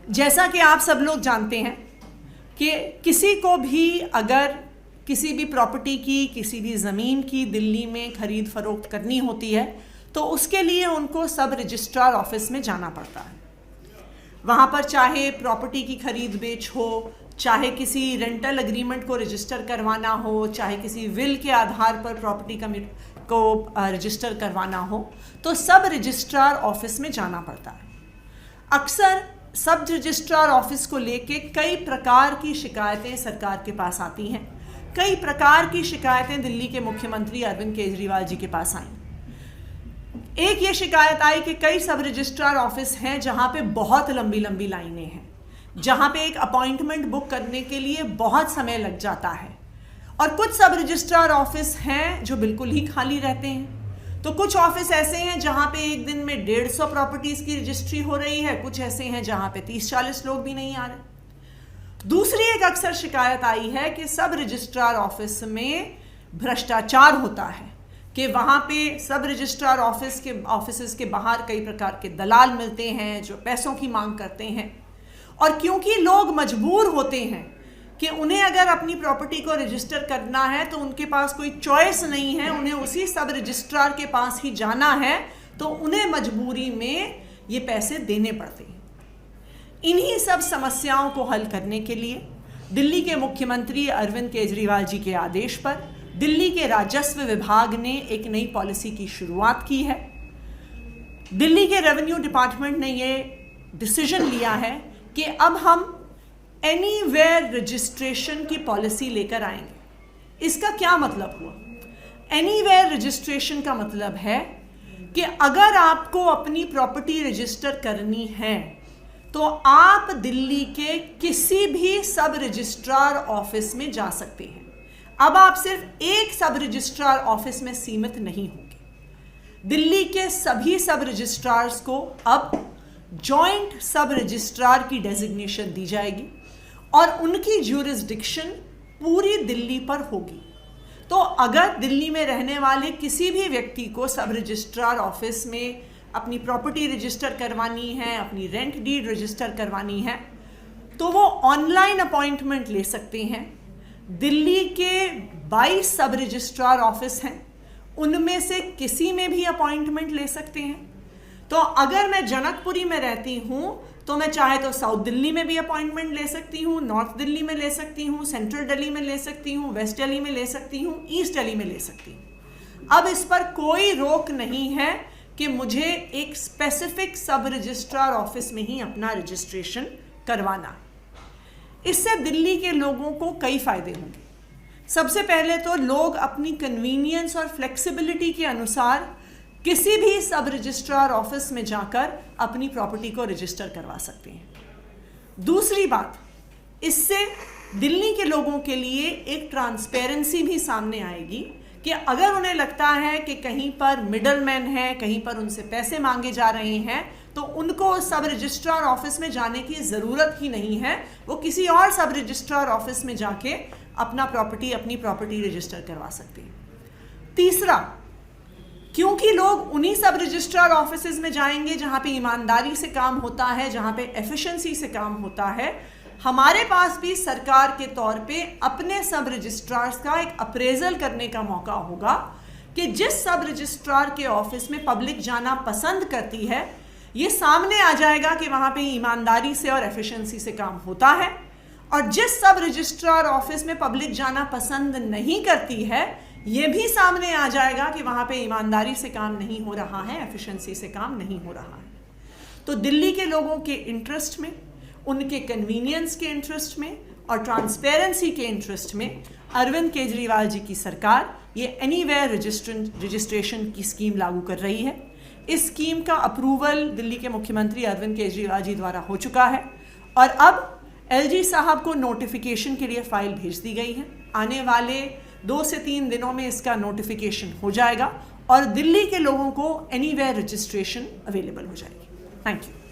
जैसा कि आप सब लोग जानते हैं कि किसी को भी अगर किसी भी प्रॉपर्टी की, किसी भी ज़मीन की दिल्ली में ख़रीद फरोख्त करनी होती है तो उसके लिए उनको सब रजिस्ट्रार ऑफिस में जाना पड़ता है। वहाँ पर चाहे प्रॉपर्टी की खरीद बेच हो, चाहे किसी रेंटल एग्रीमेंट को रजिस्टर करवाना हो, चाहे किसी विल के आधार पर प्रॉपर्टी को रजिस्टर करवाना हो, तो सब रजिस्ट्रार ऑफिस में जाना पड़ता है। अक्सर सब रजिस्ट्रार ऑफिस को लेके कई प्रकार की शिकायतें सरकार के पास आती हैं। कई प्रकार की शिकायतें दिल्ली के मुख्यमंत्री अरविंद केजरीवाल जी के पास आई। एक ये शिकायत आई कि कई सब रजिस्ट्रार ऑफिस हैं जहां पे बहुत लंबी लंबी लाइनें हैं, जहां पे एक अपॉइंटमेंट बुक करने के लिए बहुत समय लग जाता है। और कुछ सब रजिस्ट्रार ऑफिस हैं जो बिल्कुल ही खाली रहते हैं। तो कुछ ऑफिस ऐसे हैं जहां पे एक दिन में 150 प्रॉपर्टीज की रजिस्ट्री हो रही है, कुछ ऐसे हैं जहां पे 30-40 लोग भी नहीं आ रहे। दूसरी एक अक्सर शिकायत आई है कि सब रजिस्ट्रार ऑफिस में भ्रष्टाचार होता है, कि वहाँ पे सब रजिस्ट्रार ऑफिस के बाहर कई प्रकार के दलाल मिलते हैं जो पैसों की मांग करते हैं। और क्योंकि लोग मजबूर होते हैं कि उन्हें अगर अपनी प्रॉपर्टी को रजिस्टर करना है तो उनके पास कोई चॉइस नहीं है, उन्हें उसी सब रजिस्ट्रार के पास ही जाना है, तो उन्हें मजबूरी में ये पैसे देने पड़ते हैं। इन्हीं सब समस्याओं को हल करने के लिए दिल्ली के मुख्यमंत्री अरविंद केजरीवाल जी के आदेश पर दिल्ली के राजस्व विभाग ने एक नई पॉलिसी की शुरुआत की है। दिल्ली के रेवेन्यू डिपार्टमेंट ने ये डिसीजन लिया है कि अब हम एनीवेयर रजिस्ट्रेशन की पॉलिसी लेकर आएंगे। इसका क्या मतलब हुआ? एनीवेयर रजिस्ट्रेशन का मतलब है कि अगर आपको अपनी प्रॉपर्टी रजिस्टर करनी है तो आप दिल्ली के किसी भी सब रजिस्ट्रार ऑफिस में जा सकते हैं। अब आप सिर्फ एक सब रजिस्ट्रार ऑफिस में सीमित नहीं होंगे। दिल्ली के सभी सब रजिस्ट्रार्स को अब जॉइंट सब रजिस्ट्रार की डेजिग्नेशन दी जाएगी और उनकी ज्यूरिसडिक्शन पूरी दिल्ली पर होगी। तो अगर दिल्ली में रहने वाले किसी भी व्यक्ति को सब रजिस्ट्रार ऑफिस में अपनी प्रॉपर्टी रजिस्टर करवानी है, अपनी रेंट डीड रजिस्टर करवानी है, तो वो ऑनलाइन अपॉइंटमेंट ले सकते हैं। दिल्ली के 22 सब रजिस्ट्रार ऑफिस हैं, उनमें से किसी में भी अपॉइंटमेंट ले सकते हैं। तो अगर मैं जनकपुरी में रहती हूँ तो मैं चाहे तो साउथ दिल्ली में भी अपॉइंटमेंट ले सकती हूँ, नॉर्थ दिल्ली में ले सकती हूँ, सेंट्रल दिल्ली में ले सकती हूँ, वेस्ट दिल्ली में ले सकती हूँ, ईस्ट दिल्ली में ले सकती हूँ। अब इस पर कोई रोक नहीं है कि मुझे एक स्पेसिफिक सब रजिस्ट्रार ऑफिस में ही अपना रजिस्ट्रेशन करवाना है। इससे दिल्ली के लोगों को कई फायदे होंगे। सबसे पहले तो लोग अपनी कन्वीनियंस और फ्लेक्सिबिलिटी के अनुसार किसी भी सब रजिस्ट्रार ऑफिस में जाकर अपनी प्रॉपर्टी को रजिस्टर करवा सकते हैं। दूसरी बात, इससे दिल्ली के लोगों के लिए एक ट्रांसपेरेंसी भी सामने आएगी कि अगर उन्हें लगता है कि कहीं पर मिडलमैन है, कहीं पर उनसे पैसे मांगे जा रहे हैं, तो उनको सब रजिस्ट्रार ऑफिस में जाने की ज़रूरत ही नहीं है। वो किसी और सब रजिस्ट्रार ऑफिस में जाके अपनी प्रॉपर्टी रजिस्टर करवा सकते हैं। तीसरा, क्योंकि लोग उन्हीं सब रजिस्ट्रार ऑफिसेज में जाएंगे जहां पे ईमानदारी से काम होता है, जहां पे एफिशिएंसी से काम होता है, हमारे पास भी सरकार के तौर पे अपने सब रजिस्ट्रार्स का एक अप्रेजल करने का मौका होगा कि जिस सब रजिस्ट्रार के ऑफिस में पब्लिक जाना पसंद करती है, ये सामने आ जाएगा कि वहां पे ईमानदारी से और एफिशिएंसी से काम होता है, और जिस सब रजिस्ट्रार ऑफिस में पब्लिक जाना पसंद नहीं करती है, ये भी सामने आ जाएगा कि वहाँ पे ईमानदारी से काम नहीं हो रहा है, एफिशिएंसी से काम नहीं हो रहा है। तो दिल्ली के लोगों के इंटरेस्ट में, उनके कन्वीनियंस के इंटरेस्ट में और ट्रांसपेरेंसी के इंटरेस्ट में अरविंद केजरीवाल जी की सरकार ये एनीवेयर रजिस्ट्रेशन की स्कीम लागू कर रही है। इस स्कीम का अप्रूवल दिल्ली के मुख्यमंत्री अरविंद केजरीवाल जी द्वारा हो चुका है और अब एलजी साहब को नोटिफिकेशन के लिए फाइल भेज दी गई है। आने वाले 2 से 3 दिनों में इसका नोटिफिकेशन हो जाएगा और दिल्ली के लोगों को एनीवेयर रजिस्ट्रेशन अवेलेबल हो जाएगी। Thank you.